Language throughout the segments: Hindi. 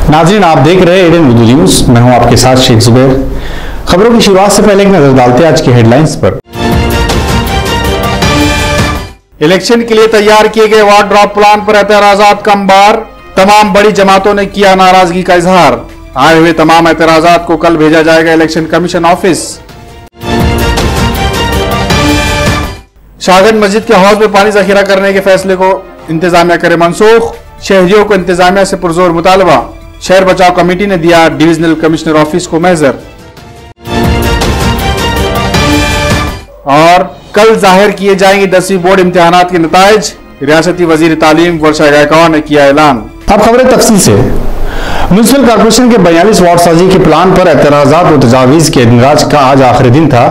नाज़रीन, आप देख रहे हैं एडेन उर्दू न्यूज़। मैं हूं आपके साथ शेख जुबैर। खबरों की शुरुआत से पहले एक नजर डालते हैं आज की हेडलाइंस पर। इलेक्शन के लिए तैयार किए गए वार्ड ड्राफ्ट प्लान पर एतराजात का अंबार। तमाम बड़ी जमातों ने किया नाराजगी का इजहार। आए हुए तमाम एतराजात को कल भेजा जाएगा इलेक्शन कमीशन ऑफिस। शाहगंज मस्जिद के हौज में पानी जखीरा करने के फैसले को इंतजामिया करे मनसूख। शहरियों को इंतजामिया से पुरजोर मुतालबा। शहर बचाओ कमेटी ने दिया डिविजनल कमिश्नर ऑफिस को मेजर। और कल जाहिर किए जाएंगे 10वीं बोर्ड इम्तिहानात के नताइज। रियासती वजीर तालीम वर्षा गायकवाड़ ने किया ऐलान। अब खबरें तफसील से। म्युनिसिपल कॉर्पोरेशन के 42 वार्ड साजी के प्लान पर एतराजात और तजावीज के इंदराज का आज आखिरी दिन था,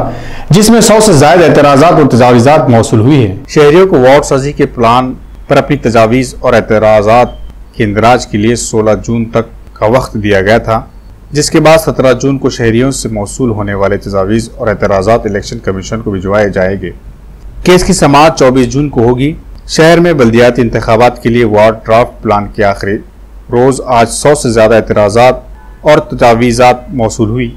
जिसमें 100 से ज्यादा एतराजात और तजावीजात मौसूल हुई है। शहरियों को वार्ड साजी के प्लान पर अपनी तजावीज और एतराजात के इंदराज के लिए 16 जून तक का वक्त दिया गया था, जिसके बाद 17 जून को शहरियों से मौसूल होने वाले तजावीज़ और एतराज़ात इलेक्शन कमीशन को भिजवाए जाएंगे। केस की समाअत 24 जून को होगी। शहर में बल्दियाती इंतखाबात के लिए वार्ड ड्राफ्ट प्लान के आखिरी रोज़ आज 100 से ज़्यादा एतराज़ात और तजावीज़ात मौसूल हुई।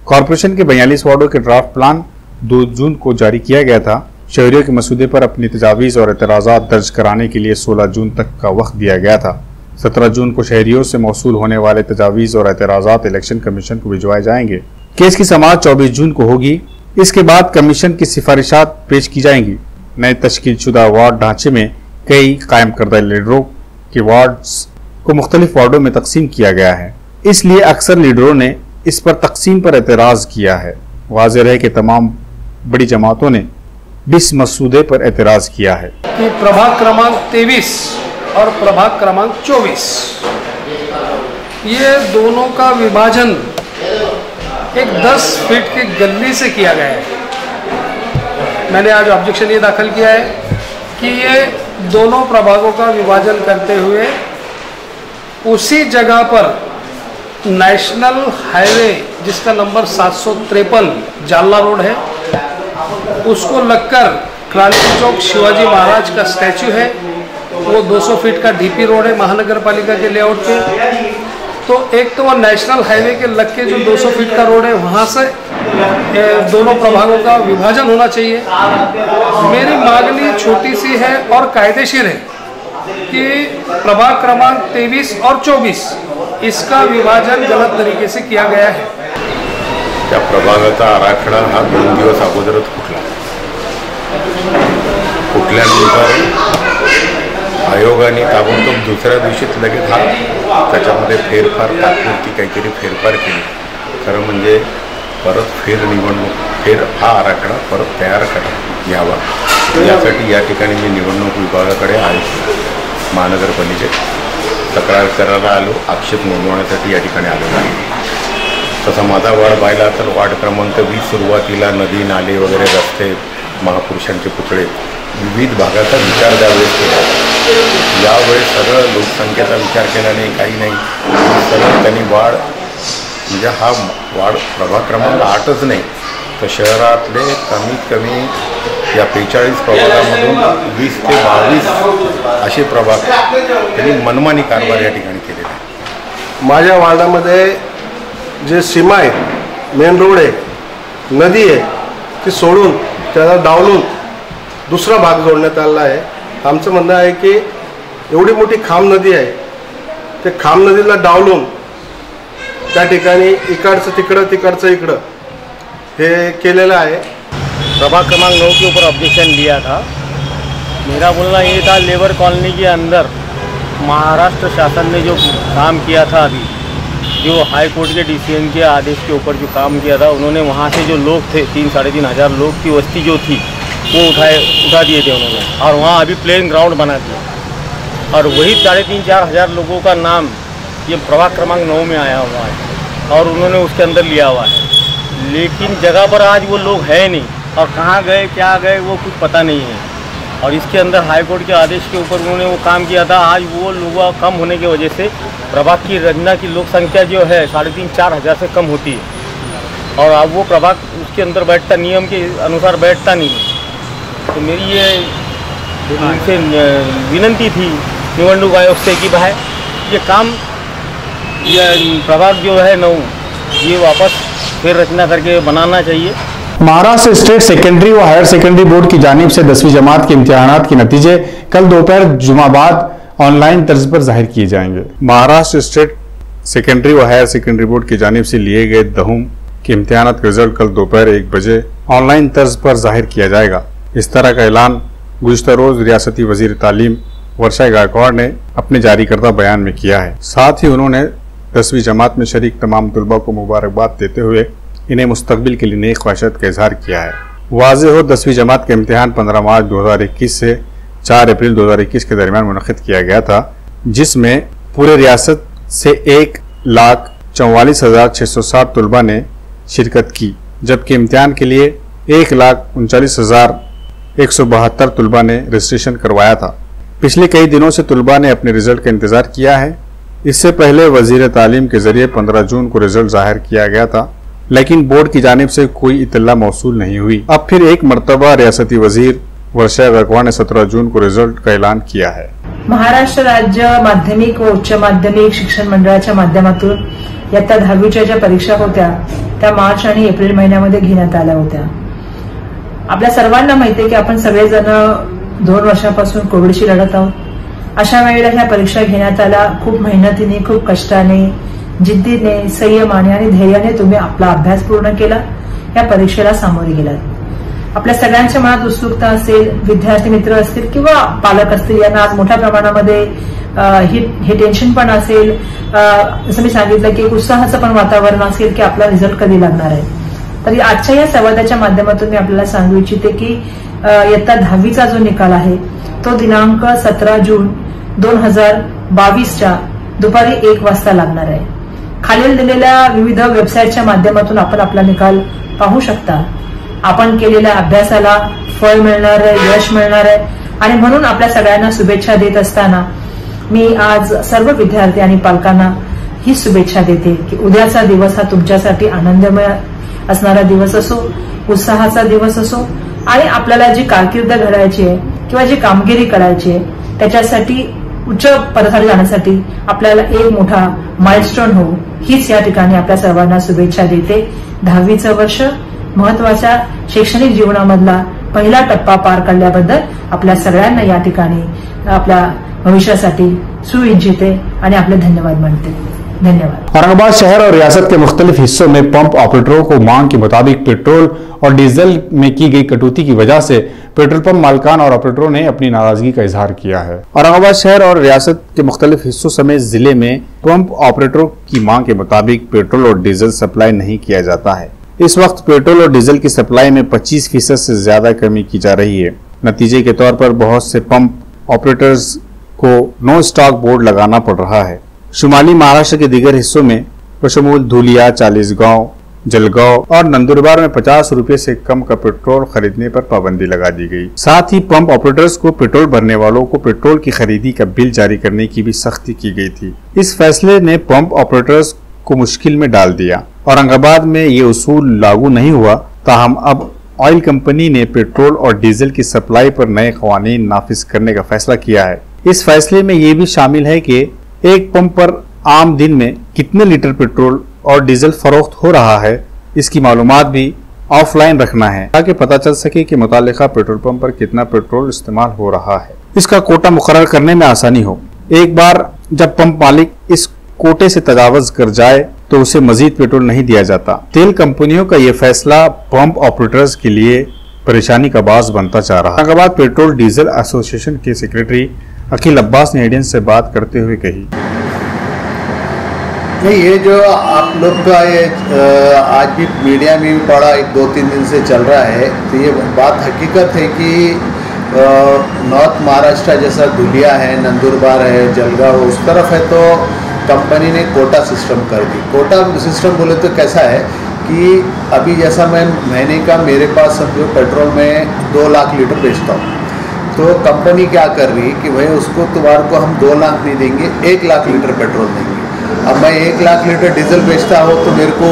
कॉरपोरेशन के 42 वार्डों के ड्राफ्ट प्लान 2 जून को जारी किया गया था। शहरियों के मसूदे पर अपनी तजावीज़ और एतराज़ात दर्ज कराने के लिए 16 जून तक का वक्त दिया गया था। 17 जून को शहरियों से मौसूल होने वाले तजावीज़ और एतराज़ात इलेक्शन कमीशन को भिजवाए जाएंगे। केस की समाअत 24 जून को होगी। इसके बाद कमीशन की सिफारिशात पेश की जाएंगी। नए तश्कील शुदा वार्ड ढांचे में कई कायम करदा लीडरों के वार्ड्स को मुख्तलिफ वार्डों में तकसीम किया गया है, इसलिए अक्सर लीडरों ने इस पर तकसीम पर एतराज़ किया है। वाज़ेह है कि तमाम बड़ी जमातों ने इस मसूदे पर एतराज़ किया है कि प्रभाग क्रमांक 23 और प्रभाग क्रमांक 24 ये दोनों का विभाजन एक 10 फीट की गली से किया गया है। मैंने आज ऑब्जेक्शन ये दाखिल किया है कि ये दोनों प्रभागों का विभाजन करते हुए उसी जगह पर नेशनल हाईवे जिसका नंबर 753 जालना रोड है, उसको लगकर क्रांति चौक शिवाजी महाराज का स्टैचू है, वो 200 फीट का डीपी रोड है महानगर पालिका के लेआउट पे। तो एक तो वो नेशनल हाईवे के लग के जो 200 फीट का रोड है वहाँ से दोनों प्रभागों का विभाजन होना चाहिए। मेरी मांगनी छोटी सी है और कायदेशीर है कि प्रभाग क्रमांक 23 और 24 इसका विभाजन गलत तरीके से किया गया है। त्या प्रभागाचा आराखडा हा 2 दिवस अगोदरच फुटल्यानंतर आयोगाने ताबडतोब दुसऱ्या दिवशीच लगेच त्याच्यामध्ये फेरफार तात्पुरती काहीतरी फेरफार केली। खरं म्हणजे परत फेर हा आराखडा परत तयार घ्यावा यासाठी या ठिकाणी मी निवडणूक विभागाकडे महानगरपालिकेत तक्रार करायला आलो, आक्षेप नोंदवण्यासाठी या ठिकाणी आलेलो आहे। तसा माझा वार्ड पाहिला तर वार्ड क्रमांक 20 सुरुवातीला नदी नाले वगैरे रस्ते महापुरुषांचे पुतळे विविध भागाचा विचार त्यावेळेस केला। यावेळेस सगळं लोकसंख्येचा विचार केला नाही, काही नाही, सगळं त्यांनी वाढ म्हणजे हा वाढ प्रभाग क्रमांक 8च नाही तर शहरातले कमीत कमी या 45 प्रभागामधून 20 ते 22 असे प्रभाग त्यांनी मनमानी कारभार या ठिकाणी केलेला आहे। माझ्या वार्डामध्ये जे सीमा आहे, मेन रोड आहे, नदी आहे, ती सोडून त्याला डावलून दुसरा भाग जोडण्यात आला आहे। आमचं म्हणणं आहे की एवढी मोठी खाम नदी आहे, ते खाम नदीला डावलून त्या ठिकाणी इकडचं तिकडं तिकडचं इकडं हे केलेलं आहे। प्रभाग क्रमांक 9 के ऊपर ऑब्जेक्शन दिया था। मेरा बोलना ये था लेबर कॉलोनी के अंदर महाराष्ट्र शासन ने जो काम किया था, अभी जो हाई कोर्ट के DCM के आदेश के ऊपर जो काम किया था, उन्होंने वहाँ से जो लोग थे 3-3.5 हज़ार लोग की वस्ती जो थी वो उठा दिए थे उन्होंने, और वहाँ अभी प्लेइंग ग्राउंड बना दिया और वही 3.5-4 हज़ार लोगों का नाम ये प्रभाग क्रमांक 9 में आया हुआ है और उन्होंने उसके अंदर लिया हुआ है। लेकिन जगह पर आज वो लोग है नहीं, और कहाँ गए क्या गए वो कुछ पता नहीं है। और इसके अंदर हाई कोर्ट के आदेश के ऊपर उन्होंने वो काम किया था। आज वो लोग कम होने की वजह से प्रभाग की रचना की लोक संख्या जो है 3,500-4 हज़ार से कम होती है, और अब वो प्रभाग उसके अंदर बैठता, नियम के अनुसार बैठता नहीं है। तो मेरी ये उनसे विनती थी निवडणूक आयोग से कि भाई ये काम, ये प्रभाग जो है 9 ये वापस फिर रचना करके बनाना चाहिए। महाराष्ट्र स्टेट सेकेंडरी व हायर सेकेंडरी बोर्ड की जानिब से 10वीं जमात के इम्तिहानात के नतीजे कल दोपहर जुमा बाद ऑनलाइन तर्ज पर जाहिर किए जाएंगे। महाराष्ट्र स्टेट सेकेंडरी व हायर सेकेंडरी बोर्ड की जानिब से लिए गए 10वीं के इम्तिहानात का रिजल्ट कल दोपहर 1 बजे ऑनलाइन तर्ज पर जाहिर किया जाएगा। इस तरह का ऐलान गुज़िश्ता रोज रियासती वजीर तालीम वर्षा गायकवाड़ ने अपने जारी करदा बयान में किया है। साथ ही उन्होंने 10वीं जमात में शरीक तमाम तलबा को मुबारकबाद देते हुए इन्हें मुस्तकबिल के लिए नेक ख्वाहिशात का इजहार किया है। वाज़ेह हो 10वीं जमात का इम्तिहान 15 मार्च 2021 से 4 अप्रैल 2021 के दरमियान मुनक़िद किया गया था, जिसमेम पूरे रियासत से 1,44,660 तलबा ने शिरकत की, जबकि इम्तिहान के लिए 1,39,172 तलबा ने रजिस्ट्रेशन करवाया था। पिछले कई दिनों से तलबा ने अपने रिजल्ट का इंतजार किया है। इससे पहले वजीर तालीम के जरिए 15 जून को रिजल्ट जाहिर किया गया था, लेकिन बोर्ड की जानिब से कोई इत्तला मौसूल नहीं हुई। अब फिर एक मरतबा रियासती वजीर वर्षा गायकवाड़ ने 17 जून को रिजल्ट का ऐलान किया है। महाराष्ट्र राज्य माध्यमिक व उच्च माध्यमिक शिक्षण मंडळाच्या माध्यमातून इयत्ता 10वीच्या ज्या परीक्षा होत्या त्या मार्च आणि एप्रिल महिन्यामध्ये घेण्यात आल्या होत्या। आपल्या सर्वांना माहिती आहे की आपण सगळेजण 2 वर्षापासून कोविडशी लढत आहोत। अशा वेळेला ह्या परीक्षा घेण्यात आल्या। खूप मेहनतीने, खूप कष्टाने, जिद्दीने, संयमाने आणि धैर्याने तुम्ही आपला अभ्यास पूर्ण केला, या परीक्षेला सामोरे गेलात। आपल्या सगळ्यांच्या मनात उत्सुकता असेल, विद्यार्थी मित्र असतील किंवा पालक असतील, यांना आज मोठ्या प्रमाणामध्ये हे टेन्शन पण असेल, जसं मी सांगितलं की एक उत्साहाचं पण वातावरण असेल की आपला रिझल्ट कधी लागणार आहे। तर आजच्या या संवादाच्या माध्यमातून मी आपल्याला सांगू इच्छिते की इयत्ता 10वीचा जो निकाल आहे तो दिनांक 17 जून 2022च्या दुपारी 1 वाजता लागणार आहे। खालील दिलेल्या विविध वेबसाईटच्या माध्यमातून आपण आपला निकाल पाहू शकता। आपण केलेल्या अभ्यासाला फळ मिळणार आहे, यश मिळणार आहे, आणि म्हणून आपल्या सगळ्यांना शुभेच्छा देत असताना मी आज सर्व विद्यार्थी आणि पालकांना ही शुभेच्छा देते की उद्याचा दिवस हा तुमच्यासाठी आनंदमय असणारा दिवस असो, उत्साहाचा दिवस असो, आणि आपल्याला जी कारकीर्द घडायची आहे किंवा जी कामगिरी करायची आहे त्याच्यासाठी उच्च पदावर जाण्यासाठी आपल्याला एक मोठा माइलस्टोन हो, हीच या ठिकाणी आपल्या सर्वांना शुभेच्छा देते। 10वीचं वर्ष महत्वाच्या शैक्षणिक जीवनामधला पहिला टप्पा पार काढल्याबद्दल आपल्या सगळ्यांना या ठिकाणी आपल्या भविष्यासाठी शुभेच्छा आणि आपले धन्यवाद मानते। धन्यवाद। औरंगाबाद शहर और रियासत के मुख्तलिफ हिस्सों में पंप ऑपरेटरों को मांग के मुताबिक पेट्रोल और डीजल में की गई कटौती की वजह से पेट्रोल पंप मालिकान और ऑपरेटरों ने अपनी नाराजगी का इजहार किया है। औरंगाबाद शहर और रियासत के मुख्तलिफ हिस्सों समेत जिले में पंप ऑपरेटरों की मांग के मुताबिक पेट्रोल और डीजल सप्लाई नहीं किया जाता है। इस वक्त पेट्रोल और डीजल की सप्लाई में 25% से ज्यादा कमी की जा रही है। नतीजे के तौर पर बहुत से पंप ऑपरेटर्स को नो स्टॉक बोर्ड लगाना पड़ रहा है। शुमाली महाराष्ट्र के दीगर हिस्सों में बशमूल धुलिया, चालीसगांव, जलगांव और नंदुरबार में 50 रुपए से कम का पेट्रोल खरीदने पर पाबंदी लगा दी गई। साथ ही पंप ऑपरेटर्स को पेट्रोल भरने वालों को पेट्रोल की खरीदी का बिल जारी करने की भी सख्ती की गई थी। इस फैसले ने पंप ऑपरेटर्स को मुश्किल में डाल दिया। औरंगाबाद में ये उसूल लागू नहीं हुआ, ताहम अब ऑयल कंपनी ने पेट्रोल और डीजल की सप्लाई पर नए कवानीन नाफिज करने का फैसला किया है। इस फैसले में ये भी शामिल है कि एक पंप पर आम दिन में कितने लीटर पेट्रोल और डीजल फरोख्त हो रहा है, इसकी मालूमात भी ऑफलाइन रखना है ताकि पता चल सके कि मुतालिका पेट्रोल पंप पर कितना पेट्रोल इस्तेमाल हो रहा है। इसका कोटा मुकर्रर करने में आसानी हो। एक बार जब पंप मालिक इस कोटे से तजावज कर जाए तो उसे मजीद पेट्रोल नहीं दिया जाता। तेल कंपनियों का यह फैसला पंप ऑपरेटर्स के लिए परेशानी का बास बनता जा रहा है। औरंगाबाद पेट्रोल डीजल एसोसिएशन के सेक्रेटरी अखिल अब्बास ने एडियंस से बात करते हुए कही, नहीं, ये जो आप लोग का ये आज भी मीडिया में भी पड़ा, 2-3 दिन से चल रहा है, तो ये बात हकीकत है कि नॉर्थ महाराष्ट्र जैसा धुलिया है, नंदुरबार है, जलगांव उस तरफ है तो कंपनी ने कोटा सिस्टम कर दी। कोटा सिस्टम बोले तो कैसा है कि अभी जैसा मैं महीने का मेरे पास समझो पेट्रोल में 2 लाख लीटर बेचता हूँ, तो कंपनी क्या कर रही है कि भाई उसको तुम्हारे को हम 2 लाख नहीं देंगे, 1 लाख लीटर पेट्रोल देंगे। अब मैं 1 लाख लीटर डीजल बेचता हो तो मेरे को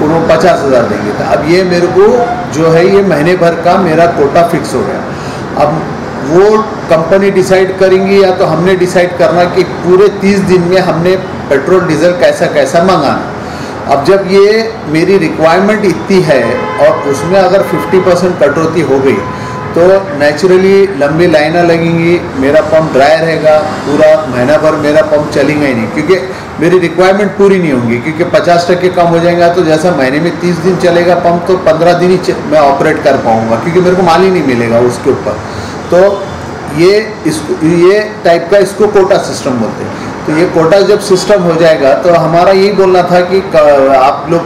उन्होंने 50,000 देंगे। तो अब ये मेरे को जो है ये महीने भर का मेरा कोटा फिक्स हो गया। अब वो कंपनी डिसाइड करेंगी या तो हमने डिसाइड करना कि पूरे 30 दिन में हमने पेट्रोल डीजल कैसा कैसा मंगाना। अब जब ये मेरी रिक्वायरमेंट इतनी है और उसमें अगर 50% कटौती हो गई तो नेचुरली लंबी लाइनें लगेंगी, मेरा पंप ड्राई रहेगा, पूरा महीना भर मेरा पंप चलेगा ही नहीं, क्योंकि मेरी रिक्वायरमेंट पूरी नहीं होंगी। क्योंकि 50% कम हो जाएगा तो जैसा महीने में 30 दिन चलेगा पंप, तो 15 दिन ही मैं ऑपरेट कर पाऊँगा, क्योंकि मेरे को माल ही नहीं मिलेगा उसके ऊपर। तो ये टाइप का इसको कोटा सिस्टम बोलते हैं। तो ये कोटा जब सिस्टम हो जाएगा तो हमारा यही बोलना था कि आप लोग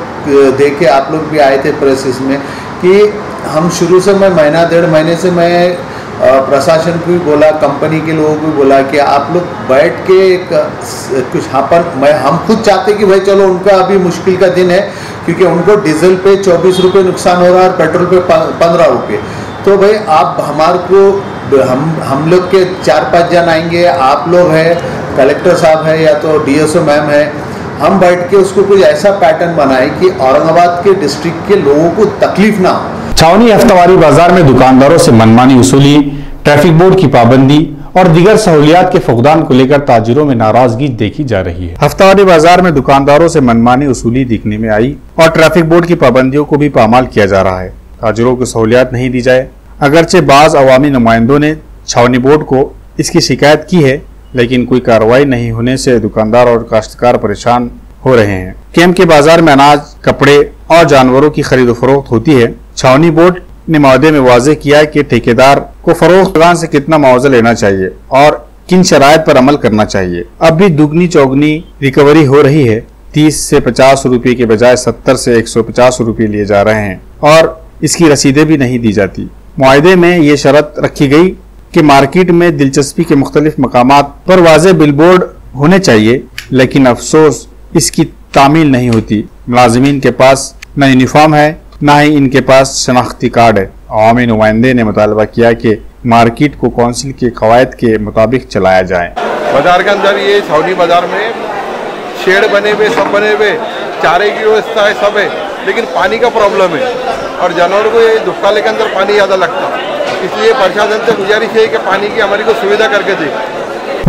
देखे, आप लोग भी आए थे प्रेस में, कि हम शुरू से मैं महीना 1.5 महीने से मैं प्रशासन को भी बोला, कंपनी के लोगों को भी बोला कि आप लोग बैठ के कुछ हम खुद चाहते कि भाई चलो उनका अभी मुश्किल का दिन है, क्योंकि उनको डीजल पे 24 रुपये नुकसान हो रहा है और पेट्रोल पे 15 रुपये। तो भाई आप हमारे को हम लोग के 4-5 जन आएंगे, आप लोग हैं, कलेक्टर साहब है या तो DSO मैम है, हम बैठ के उसको कुछ ऐसा पैटर्न बनाए कि औरंगाबाद के डिस्ट्रिक्ट के लोगों को तकलीफ ना हो। छावनी हफ्तावारी बाजार में दुकानदारों से मनमानी वसूली, ट्रैफिक बोर्ड की पाबंदी और दीगर सहूलियात के फुकदान को लेकर ताजिरों में नाराजगी देखी जा रही है। हफ्तावारी बाजार में दुकानदारों से मनमानी वसूली दिखने में आई और ट्रैफिक बोर्ड की पाबंदियों को भी पामाल किया जा रहा है। ताजिरों को सहूलियात नहीं दी जाए। अगरचे बाज अवामी नुमाइंदों ने छावनी बोर्ड को इसकी शिकायत की है, लेकिन कोई कार्रवाई नहीं होने से दुकानदार और काश्तकार परेशान हो रहे हैं। कैंप के बाजार में अनाज, कपड़े और जानवरों की खरीद फरोख्त होती है। छावनी बोर्ड ने मुआहदे में वाज़ेह किया है कि ठेकेदार को फरोख्त दुकान से कितना मुआवजा लेना चाहिए और किन शराइत पर अमल करना चाहिए। अब भी दुगनी चौगनी रिकवरी हो रही है। 30 से 50 रुपये के बजाय 70 से 150 रुपये लिए जा रहे हैं और इसकी रसीदें भी नहीं दी जाती। मुआहदे में ये शर्त रखी गई कि मार्केट में दिलचस्पी के मुख्तलिफ मकामात पर वाज़ेह बिलबोर्ड होने चाहिए, लेकिन अफसोस इसकी तामील नहीं होती। मुलाजिमीन के पास न यूनिफॉर्म है, न ही इनके पास शनाख्ती कार्ड है। अवामी नुमाइंदे ने मुतालबा किया कि मार्केट को कौंसिल के कवायद के मुताबिक चलाया जाए। बाजार के अंदर ये छावनी बाजार में शेड बने हुए, सब बने हुए, चारे की व्यवस्था है, सब है, लेकिन पानी का प्रॉब्लम है और जानवरों को ये धुपकाले के अंदर पानी ज़्यादा लगता है। इसलिए प्रशासन से गुजारिश है कि पानी की हमारी को सुविधा करके दे।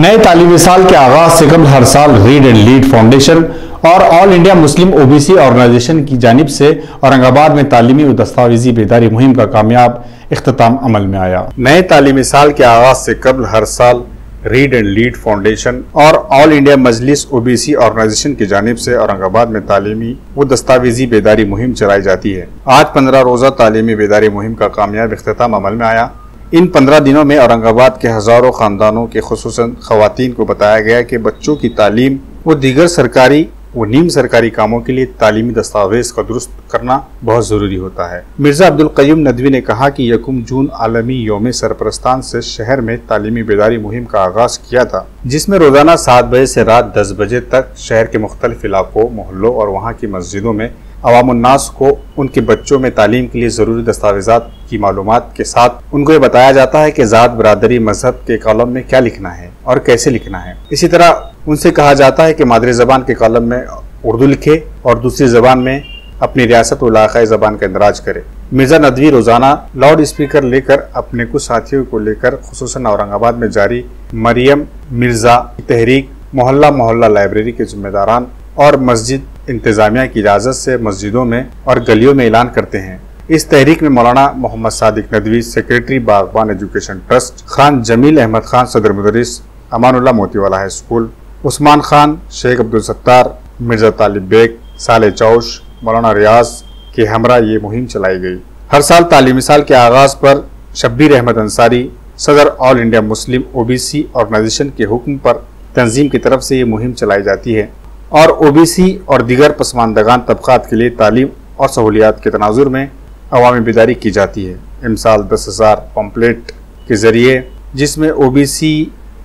नए तालीमी साल के आगाज से कबल हर साल रीड एंड लीड फाउंडेशन और All India Muslim OBC Organisation की जानिब से औरंगाबाद में तालीमी और दस्तावेजी बेदारी मुहिम का कामयाब इख्तिताम अमल में आया। नए तालीमी साल के आगाज से कबल हर साल रीड एंड लीड फाउंडेशन और ऑल इंडिया मजलिस OBC ऑर्गेनाइजेशन की जानिब से औरंगाबाद में तालीमी व दस्तावेजी बेदारी मुहिम चलाई जाती है। आज 15 रोजा तालीमी बेदारी मुहिम का कामयाब इख्तिताम अमल में आया। इन 15 दिनों में औरंगाबाद के हजारों खानदानों के खुसूसन खवातीन को बताया गया कि बच्चों की तालीम व दीगर सरकारी व नीम सरकारी कामों के लिए तालीमी दस्तावेज का दुरुस्त करना बहुत जरूरी होता है। मिर्जा अब्दुल कय्यूम नदवी ने कहा कि 1 जून आलमी यौम सरपरस्तान से शहर में तालीमी बेदारी मुहिम का आगाज किया था, जिसमें रोजाना 7 बजे से रात 10 बजे तक शहर के मुख्तलिफ इलाकों, मोहल्लों और वहाँ की मस्जिदों में अवामुन्नास को उनके बच्चों में तालीम के लिए ज़रूरी दस्तावेजात की मालूमात के साथ उनको ये बताया जाता है कि ज़ात, बरादरी, मजहब के कॉलम में क्या लिखना है और कैसे लिखना है। इसी तरह उनसे कहा जाता है कि मादरी ज़बान के कॉलम में उर्दू लिखे और दूसरी ज़बान में अपनी रियासत व इलाक़ाई ज़बान का इंदराज करे। मिर्ज़ा नदवी रोज़ाना लाउड स्पीकर लेकर अपने कुछ साथियों को लेकर खुसूसन औरंगाबाद में जारी मरियम मिर्ज़ा तहरीक, मोहल्ला मोहल्ला लाइब्रेरी के जिम्मेदारान और मस्जिद इंतजामिया की इजाज़त से मस्जिदों में और गलियों में ऐलान करते हैं। इस तहरीक में मौलाना मोहम्मद सादिक नदवी, सेक्रेटरी बागबान एजुकेशन ट्रस्ट, खान जमील अहमद खान सदर मुदरिस अमानुल्लाह मोतीवाला हाई स्कूल, उस्मान खान, शेख अब्दुल सत्तार, मिर्ज़ा तालिब बेग, साले चौश, मौलाना रियाज के हमरा ये मुहिम चलाई गई। हर साल तालीमी साल के आगाज़ पर शब्बीर अहमद अंसारी, सदर All India Muslim OBC Organisation के हुक्म पर तंजीम की तरफ से ये मुहिम चलाई जाती है और OBC और दीगर पसमानदगान तबक़ात के लिए तालीम और सहूलियात के तनाजुर में अवामी बेदारी की जाती है। इमसाल 10,000 पम्पलेट के ज़रिए जिसमें OBC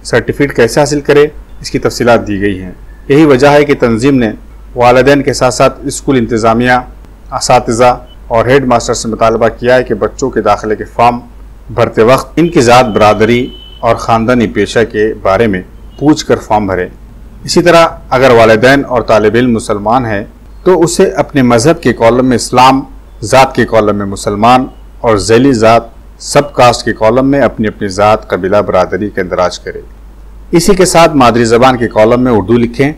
सर्टिफिकेट कैसे हासिल करे इसकी तफसीलात दी गई हैं। यही वजह है कि तंजीम ने वालिदैन के साथ साथ स्कूल इंतज़ामिया असातिज़ा और हेड मास्टर से मुतालबा किया है कि बच्चों के दाखिले के फॉर्म भरते वक्त इनकी ज़ात, बरादरी और ख़ानदानी पेशा के बारे में पूछ कर फॉर्म भरें। इसी तरह अगर वालिदैन और तालिब इल्म मुसलमान हैं तो उसे अपने मज़हब के कॉलम में इस्लाम, ज़ात के कॉलम में मुसलमान और ज़ैली ज़ात सब कास्ट के कॉलम में अपनी अपनी ज़ात, कबीला, बरादरी का इंदराज करे। इसी के साथ मादरी ज़बान के कॉलम में उर्दू लिखें।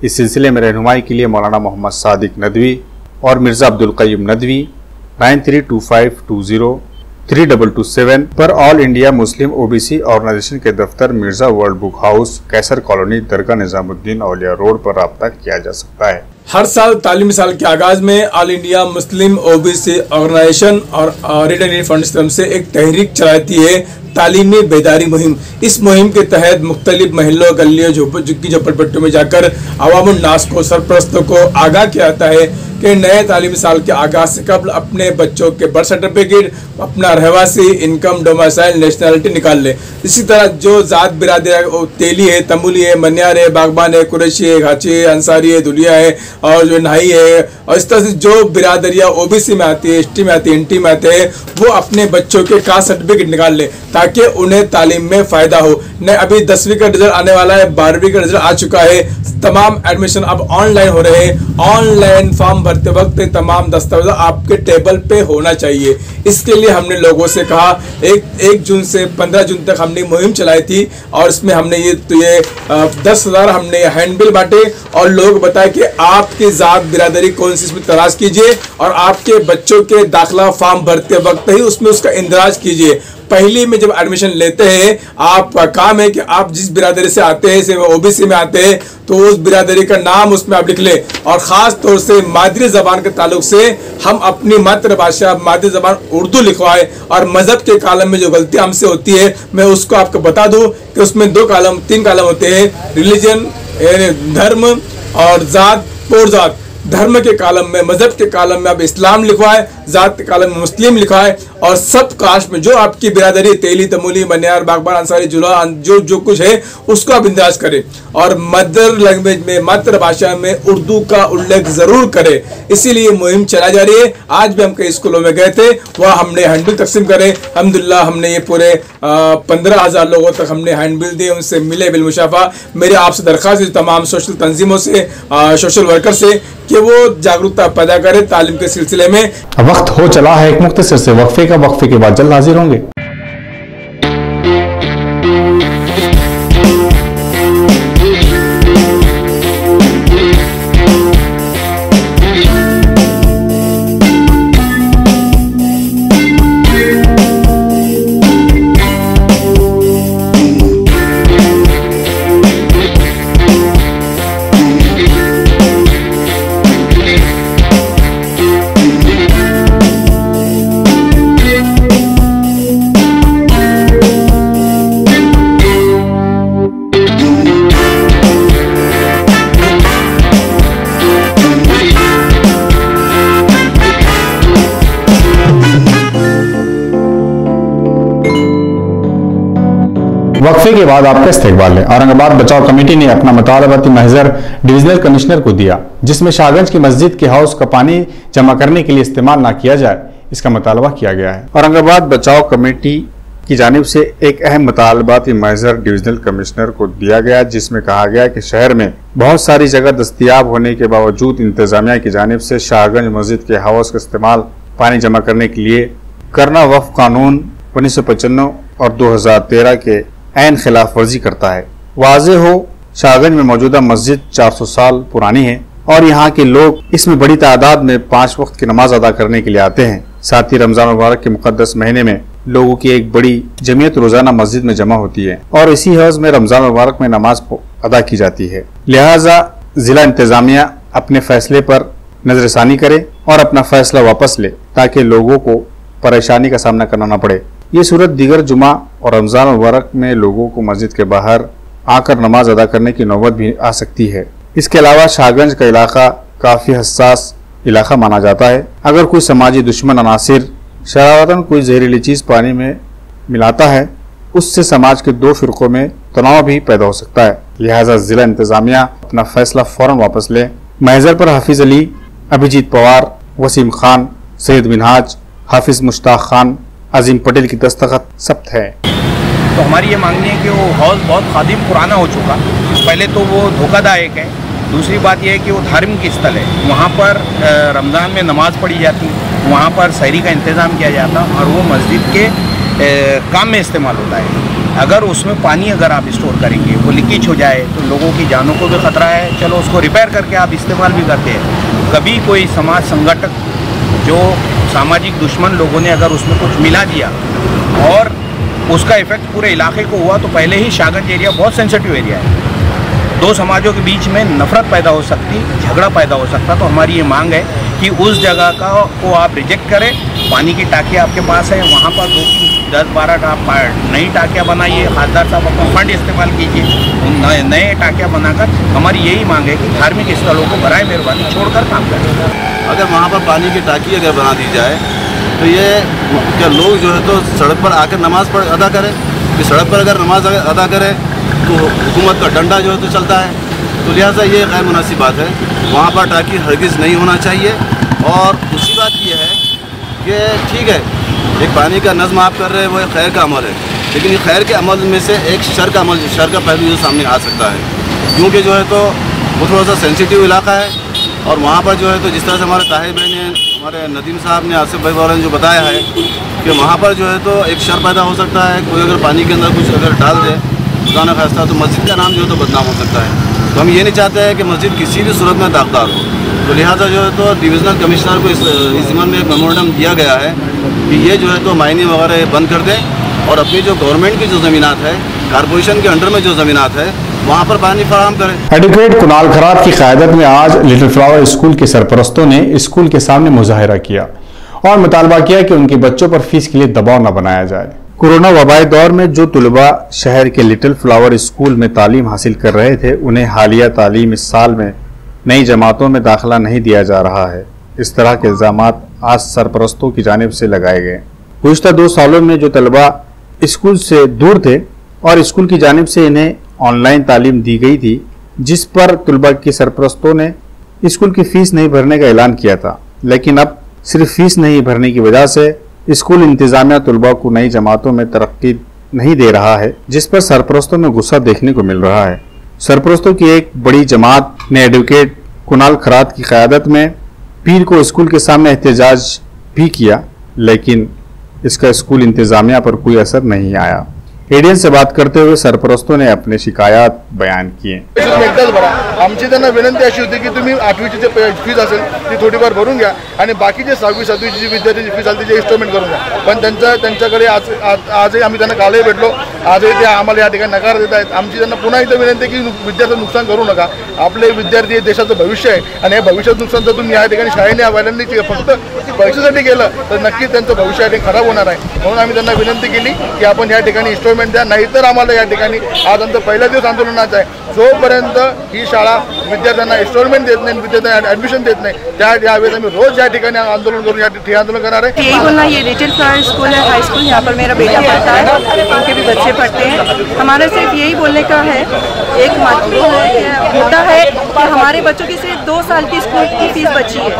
इस सिलसिले में रहनुमाई के लिए मौलाना मोहम्मद सादिक नदवी और मिर्ज़ा अब्दुल क़य्यूम नदवी 9325203227 पर All India Muslim OBC Organisation के दफ्तर Mirza World Book House, Qaiser Colony, Dargah Nizamuddin Aulia Road पर रब्ता किया जा सकता है। हर साल तालीमी साल के आगाज में All India Muslim OBC Organisation और रिटर्न फंड तरफ से एक तहरीक चलाती है, तालीमी बेदारी मुहिम। इस मुहिम के तहत मुख्तलिफ महलों, गलियों, झुग्गी झोपड़पट्टियों में जाकर अवामुन नास को, सरपरस्तों को आगाह किया जाता है कि नए तालीमी साल के आगाज से कबल अपने बच्चों के बर्थ सर्टिफिकेट, अपना रहवासी, इनकम, डोमिसाइल, नेशनलिटी निकाल ले। इसी तरह जो ज़ात बिरादरी तेली है, तमुली है, मनियार है, बागबान है, कुरैशी है, घाची है, अंसारी है, दुलिया है और जो नहाई है, और इस तरह से जो बिरादरियाँ ओबीसी में आती है, एसटी में आती है, एनटी में आते हैं, वो अपने बच्चों के कास्ट सर्टिफिकेट निकाल ले ताकि उन्हें तालीम में फ़ायदा हो। न अभी 10वीं का रिजल्ट आने वाला है, 12वीं का रिजल्ट आ चुका है, तमाम एडमिशन अब ऑनलाइन हो रहे हैं। ऑनलाइन फॉर्म भरते वक्त तमाम दस्तावेज आपके टेबल पे होना चाहिए। इसके लिए हमने लोगों से कहा, 1 जून से 15 जून तक हमने मुहिम चलाई थी और इसमें हमने ये 10,000 हमने हैंडबिल बांटे और लोग बताए कि आपकी ज़ात बिरादरी कौन सी इसमें तलाश कीजिए और आपके बच्चों के दाखिला फॉर्म भरते वक्त ही उसमें उसका इंदराज कीजिए। पहली में जब एडमिशन लेते हैं, आपका काम है कि आप जिस बिरादरी से आते हैं, से ओबीसी में आते हैं, तो उस बिरादरी का नाम उसमें आप लिख लें। और ख़ास तौर से मादरी ज़बान के ताल्लुक से हम अपनी मातृभाषा मादरी ज़बान उर्दू लिखवाएं। और मज़हब के कालम में जो गलती हमसे होती है, मैं उसको आपको बता दूं कि उसमें 3 कालम होते हैं, रिलीजन, धर्म और ज़ात, पोरज़ात। धर्म के कालम में, मजहब के कालम में आप इस्लाम लिखवाए, जात के कालम में मुस्लिम लिखवाए और सब कास्ट में जो आपकी बिरादरी, तेली, तमुली, बनियार, बागबान, अंसारी, जुला, जो कुछ है उसको आप इंदराज करें। और मदर लैंग्वेज में, मातृभाषा में उर्दू का उल्लेख जरूर करें। इसीलिए मुहिम चला जा रही है। आज भी हम कई स्कूलों में गए थे, वह हमने हैंडबिल तकसीम करे। अल्हम्दुलिल्लाह हमने ये पूरे 15,000 लोगों तक हमने हैंडबिल दिए, उनसे मिले बिलमुशाफा। मेरे आपसे दरख्वास्त है तमाम सोशल तंजीमों से, सोशल वर्कर से, कि वो जागरूकता पैदा करें तालीम के सिलसिले में। वक्त हो चला है एक मुख्तसर से वक्फे का। वक्फे के बाद जल्द हाजिर होंगे। वक्फे के बाद आपका इस्तेकबाल है। औरंगाबाद बचाव कमेटी ने अपना मुतालबाती महजर डिविजनल कमिश्नर को दिया, जिसमें शाहगंज की मस्जिद के हाउस का पानी जमा करने के लिए इस्तेमाल ना किया जाए, इसका मुतालबा किया गया है। औरंगाबाद बचाव कमेटी की जानिब से एक अहम मुतालबाती महजर डिविजनल कमिश्नर को दिया गया, जिसमें कहा गया कि शहर में बहुत सारी जगह दस्तियाब होने के बावजूद इंतजामिया की जानिब से शाहगंज मस्जिद के हाउस का इस्तेमाल पानी जमा करने के लिए करना वक्फ कानून 1995 और 2013 के ऐन खिलाफ वर्जी करता है। वाज़े हो, शाहगंज में मौजूदा मस्जिद 400 साल पुरानी है और यहाँ के लोग इसमें बड़ी तादाद में 5 वक्त की नमाज अदा करने के लिए आते हैं। साथ ही रमजान मुबारक के मुकद्दस महीने में लोगों की एक बड़ी जमीयत रोजाना मस्जिद में जमा होती है और इसी हज में रमजान मुबारक में नमाज अदा की जाती है। लिहाजा जिला इंतजामिया अपने फैसले पर नजरसानी करे और अपना फैसला वापस ले, ताकि लोगों को परेशानी का सामना करना न पड़े। ये सूरत दीगर जुमा और रमजान मुबारक में लोगों को मस्जिद के बाहर आकर नमाज अदा करने की नौबत भी आ सकती है। इसके अलावा शाहगंज का इलाका काफी हसास इलाका माना जाता है। अगर कोई समाजी दुश्मन अनासिर शरारतन कोई जहरीली चीज पानी में मिलाता है, उससे समाज के 2 फिरकों में तनाव भी पैदा हो सकता है। लिहाजा जिला इंतजामिया अपना फैसला फौरन वापस ले। महजर पर हाफिज अली, अभिजीत पवार, वसीम खान, सैयद मिनहाज, हाफिज मुश्ताक खान, अजीम पटेल की दस्तखत सब्त है। तो हमारी ये मांगनी है कि वो हौज बहुत खादिम पुराना हो चुका। पहले तो वो धोखादायक है, दूसरी बात यह है कि वो धार्मिक स्थल है। वहाँ पर रमज़ान में नमाज़ पढ़ी जाती, वहाँ पर सहरी का इंतज़ाम किया जाता और वो मस्जिद के काम में इस्तेमाल होता है। अगर उसमें पानी अगर आप स्टोर करेंगे, वो लीकेज हो जाए तो लोगों की जानों को भी ख़तरा है। चलो उसको रिपेयर करके आप इस्तेमाल भी करते हैं। कभी कोई समाज संगठक जो सामाजिक दुश्मन लोगों ने अगर उसमें कुछ मिला दिया और उसका इफेक्ट पूरे इलाके को हुआ, तो पहले ही शाहगंज एरिया बहुत सेंसिटिव एरिया है। दो समाजों के बीच में नफरत पैदा हो सकती, झगड़ा पैदा हो सकता। तो हमारी ये मांग है कि उस जगह को आप रिजेक्ट करें। पानी की टाँकियाँ आपके पास है, वहाँ पर 10-12 नई टाँकियाँ बनाइए। खासदार साहब अपना फंड इस्तेमाल कीजिए, नए टाँकियाँ बनाकर। हमारी यही मांग है कि धार्मिक स्थलों को बराए मेहरबानी छोड़कर काम करें। अगर वहाँ पर पानी की टाँकी अगर बना दी जाए तो ये क्या लोग जो है तो सड़क पर आकर नमाज़ अदा करें। कि सड़क पर अगर नमाज अदा करें तो हुकूमत का डंडा जो है तो चलता है। तो लिहाजा ये गैर मुनासिब बात है। वहाँ पर टाँकी हरगिज़ नहीं होना चाहिए। और दूसरी बात ये है कि ठीक है, एक पानी का नज़्म आप कर रहे हैं, वो एक खैर का अमल है, लेकिन ये खैर के अमल में से एक शर का अमल, शर का पहलू जो सामने आ सकता है। क्योंकि जो है तो वो थोड़ा सा सेंसिटिव इलाका है और वहाँ पर जो है तो जिस तरह से हमारे ताहिर भाई ने, हमारे नदीम साहब ने, आसिफ भाई वाला ने जो बताया है कि वहाँ पर जो है तो एक शर पैदा हो सकता है। कोई अगर पानी के अंदर कुछ अगर डाल दे खुदा न खास्ता, तो मस्जिद का नाम जो है तो बदनाम हो सकता है। तो हम ये नहीं चाहते हैं कि मस्जिद किसी भी सूरत में दागदार हो। तो लिहाजा जो है तो डिविजनल कमिश्नर को इस ज़िम्मन में एक मेमोरेंडम दिया गया है कि ये जो है तो मायने वगैरह बंद कर दें और अपनी जो गवर्नमेंट की जो ज़मीनात है, कारपोरेशन के अंडर में जो ज़मीनात है, वहाँ पर पानी फराहम करें। एडवोकेट कुणाल खरात की क़यादत में आज लिटिल फ्लावर स्कूल के सरपरस्तों ने स्कूल के सामने मुजाहिरा किया और मुतालबा किया कि उनके बच्चों पर फीस के लिए दबाव न बनाया जाए। कोरोना वबाई दौर में जो तुलबा शहर के लिटिल फ्लावर स्कूल में तालीम हासिल कर रहे थे, उन्हें हालिया तालीम इस साल में नई जमातों में दाखिला नहीं दिया जा रहा है। इस तरह के इल्ज़ामात आज सरपरस्तों की जानिब से लगाए गए। गुज़िश्ता 2 सालों में जो तलबा स्कूल से दूर थे और स्कूल की जानिब से इन्हें ऑनलाइन तालीम दी गई थी, जिस पर तुलबा के सरपरस्तों ने स्कूल की फ़ीस नहीं भरने का ऐलान किया था। लेकिन अब सिर्फ फ़ीस नहीं भरने की वजह से स्कूल इंतज़ामिया तुलबा को नई जमातों में तरक्की नहीं दे रहा है, जिस पर सरपरस्तों में गुस्सा देखने को मिल रहा है। सरपरस्तों की एक बड़ी जमात ने एडवोकेट कुणाल खरात की क़यादत में पीर को स्कूल के सामने एहतजाज भी किया, लेकिन इसका स्कूल इंतज़ामिया पर कोई असर नहीं आया। एडीएन से बात करते हुए सरपरस्तों ने अपने शिकायत बयान किए। आमची त्यांना विनंती अशी होती की तुम्ही 8वीची जे फीस असेल ती थोडीफार भरून घ्या आणि बाकीचे 6वी 7वीची जी विद्यार्थ्याची फीस आली तिचे इन्स्टॉलमेंट करून घ्या। पण त्यांच्याकडे आजही आम्ही त्यांना कालही भेटलो, आजही ते आम्हाला या ठिकाणी नकार देत आहेत। आमची त्यांना पुन्हा एकदा विनंती आहे की विद्यार्थ्यांचं नुकसान करू नका। आपले विद्यार्थी हे देशाचं भविष्य आहे आणि या भविष्याचं नुकसान जर तुम्ही या ठिकाणी शाळेने वाल्यांनी फक्त पैशासाठी केलं तर नक्कीच त्यांचं भविष्य या ठिकाणी खराब होणार आहे। म्हणून आम्ही त्यांना विनंती केली की आपण या ठिकाणी इन्स्टॉलमेंट द्या, नाहीतर आम्हाला या ठिकाणी आज आमचा पहिला दिवस आंदोलनाचा आहे। जोपर्यंत ही शाळा विद्यार्थ्यांना इन्स्टॉलमेंट देत नाही, विद्यार्थ्यांना ऍडमिशन देत नाही, त्यावेळेस आम्ही रोज या ठिकाणी आंदोलन करून या ठिकाणी आंदोलन करणार आहे। यही बोलना, ये लिटिल फ्लावर स्कूल है, हाई स्कूल, यहाँ पर मेरा बेटा पढ़ता है, उनके भी बच्चे पढ़ते हैं। हमारा सिर्फ यही बोलने का है, एक मुद्दा है कि हमारे बच्चों की सिर्फ 2 साल की स्कूल की फीस बची है,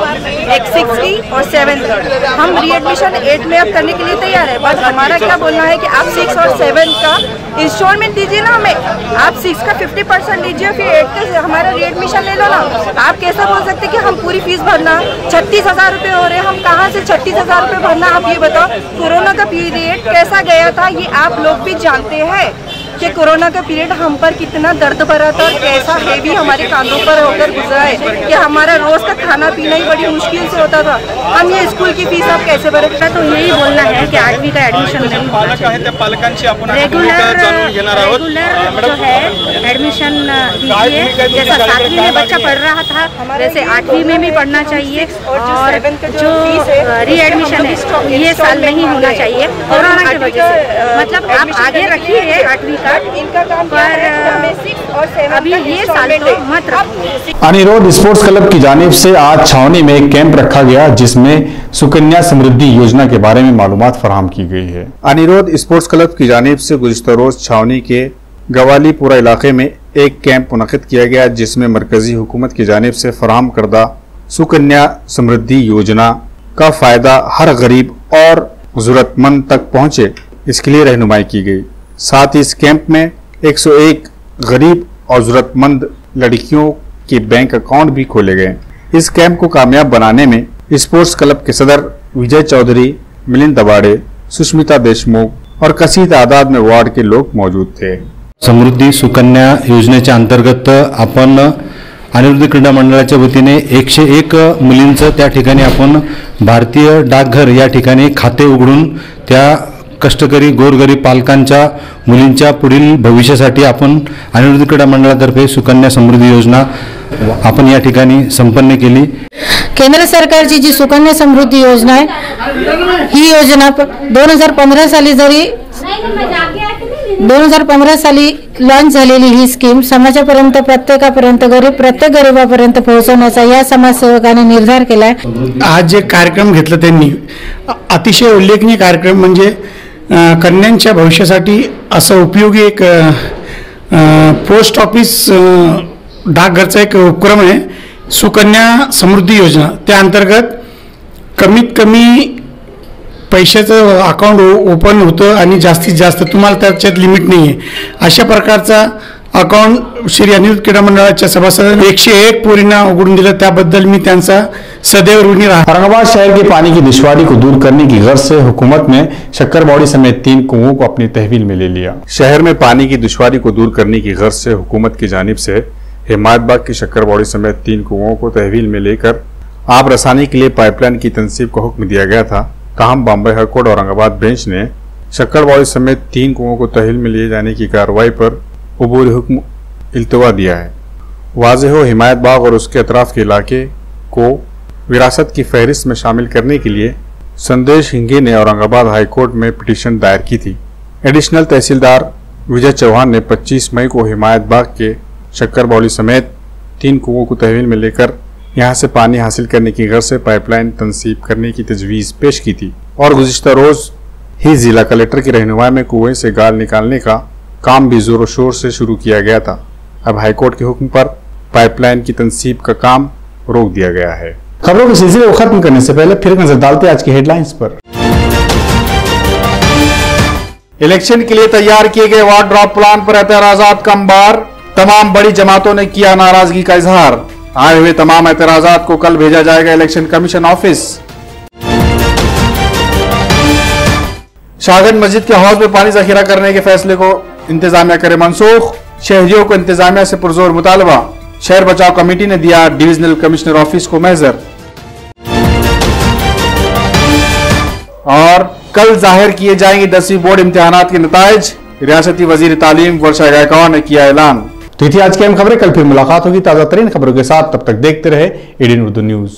एक 6th की और 7th की। हम रीएडमिशन 8 में अब करने के लिए तैयार है, बस हमारा क्या बोलना है कि आप 6 और 7 का इंस्टॉलमेंट दीजिए ना हमें। आप 6 का 50% लीजिए, फिर 8 का हमारा रीएडमिशन ले लो ना। आप कैसा बोल सकते कि हम पूरी फीस भरना, 36,000 रुपये हो रहे हैं, हम कहाँ से 36,000 रुपये भरना? आप ये बताओ, कोरोना का पीरियड कैसा गया था ये आप लोग भी जानते हैं कि कोरोना का पीरियड हम पर कितना दर्द भरा था, कैसा हेवी हमारे कांधों पर होकर गुजरा है कि हमारा रोज का खाना पीना ही बड़ी मुश्किल से होता था। हम ये स्कूल की फीस आप कैसे भरे? तो यही बोलना है कि 8वीं का एडमिशन नहीं होना चाहिए। रेगुलर जो है एडमिशन दीजिए, जैसा 7वीं में बच्चा पढ़ रहा था वैसे 8वीं में भी पढ़ना चाहिए। और जो री-एडमिशन है ये साल नहीं होना चाहिए कोरोना की वजह से। मतलब आप आगे रखिए 8वीं का, पर अभी ये साल तो मत रखिए। अनिरोध स्पोर्ट्स क्लब की जानिब से आज छावनी में एक कैंप रखा गया, जिसमें सुकन्या समृद्धि योजना के बारे में मालूमात फराहम की गई है। अनिरोध स्पोर्ट्स क्लब की जानिब से गुज़िश्ता रोज छावनी के गवालीपुरा इलाके में एक कैंप मुनक़िद किया गया, जिसमें मरकजी हुकूमत की जानिब से फराहम करदा सुकन्या समृद्धि योजना का फायदा हर गरीब और जरूरतमंद तक पहुंचे, इसके लिए रहनुमाई की गई। साथ ही इस कैंप में 101 गरीब और जरूरतमंद लड़कियों के बैंक अकाउंट भी खोले गए। इस कैंप को कामयाब बनाने में स्पोर्ट्स क्लब के सदर विजय चौधरी, मिलिंद दबाड़े, सुष्मिता देशमुख और कसी तादाद में वार्ड के लोग मौजूद थे। समृद्धी सुकन्या योजनेच्या अंतर्गत आपण अनिरुद्ध क्रीडा मंडळाच्या वतीने 101 मुलींचं त्या ठिकाणी आपण भारतीय डाकघर या ठिकाणी खाते उघडून त्या कष्टकरी गोरगरीब पालकांच्या मुलींच्या पुढील भविष्यासाठी आपण अनिरुद्ध क्रीडा मंडळातर्फे सुकन्या समृद्धी योजना आपण या ठिकाणी संपन्न केली। केंद्र सरकारची जी सुकन्या समृद्धी योजना आहे, ही योजना 2015 साली जरी 2015 साली लॉन्च झालेली ही स्कीम समाजापर्यंत प्रत्येक गरीबापर्यंत पोहोचवण्याचा या समाजसेवकाने निर्धार केलाय। आज जे कार्यक्रम घेतला त्यांनी अतिशय उल्लेखनीय कार्यक्रम म्हणजे कन्यांच्या भविष्यासाठी असं उपयोगी एक पोस्ट ऑफिस डाकघरचा एक उपक्रम आहे सुकन्या समृद्धी योजना। त्या अंतर्गत कमीत कमी पैशाचं अकाउंट ओपन होतं आणि जास्तीत जास्त तुम्हाला त्याच्यात लिमिट नाही आहे अशा प्रकारचा अकाउंट श्री अनिरुद्ध क्रीडा मंडळाच्या सभासदांनी 101 पोरींना उघडून दिलं, त्याबद्दल मी त्यांचा सदैव ऋणी रहा। औरंगाबाद शहर के पानी की दुश्वारी को दूर करने की गर्ज से हुकूमत ने शक्करबाड़ी समेत 3 कुओं को अपनी तहवील में ले लिया। शहर में पानी की दुश्वारी को दूर करने की गर्ज से हुकूमत की जानिब से हिमायतबाग की शक्करबाड़ी समेत 3 कुओं को तहवील में लेकर आब रसानी के लिए पाइपलाइन की तनसीब का हुक्म दिया गया था। ताहम Bombay high court Aurangabad bench ने शक्करबाड़ी समेत 3 कुओं को तहवील में लिए जाने की कार्रवाई पर अबूरी हुक्म इल्तवा दिया है। वाज़ेह हो हिमायतबाग और उसके अतराफ के इलाके को विरासत की फहरिस्त में शामिल करने के लिए संदेश हिंगे ने औरंगाबाद हाई कोर्ट में पिटीशन दायर की थी। एडिशनल तहसीलदार विजय चौहान ने 25 मई को हिमायतबाग के शक्करबाड़ी समेत 3 कुओं को तहवील में लेकर यहाँ से पानी हासिल करने की गर्ज से पाइपलाइन तनसीब करने की तजवीज़ पेश की थी और गुज़िश्ता रोज़ ही जिला कलेक्टर की रहनुमाई में कुएं से गाल निकालने का काम भी जोर शोर से शुरू किया गया था। अब हाईकोर्ट के हुक्म पर पाइपलाइन की तनसीब का काम रोक दिया गया है। खबरों के सिलसिले को खत्म करने से पहले फिर नजर डालते आज की हेडलाइंस पर। इलेक्शन के लिए तैयार किए गए वार्ड ड्रॉप प्लान पर एतराजात का अंबार, तमाम बड़ी जमातों ने किया नाराजगी का इजहार। आए हुए तमाम एतराजात को कल भेजा जाएगा इलेक्शन कमीशन ऑफिस। शाहगंज मस्जिद के हौज में पानी जखीरा करने के फैसले को इंतजामिया करे मनसूख, शहरियों को इंतजामिया से पुरजोर मुतालबा। शहर बचाव कमेटी ने दिया डिविजनल कमिश्नर ऑफिस को महजर। और कल जाहिर किए जाएंगे 10वीं बोर्ड इम्तिहानात के नताइज, रियासती वजीर तालीम वर्षा गायकवान ने किया ऐलान। तो थी आज की अहम खबरें, कल फिर मुलाकात होगी ताज़ा तरीन खबरों के साथ। तब तक देखते रहे ADN उर्दू न्यूज।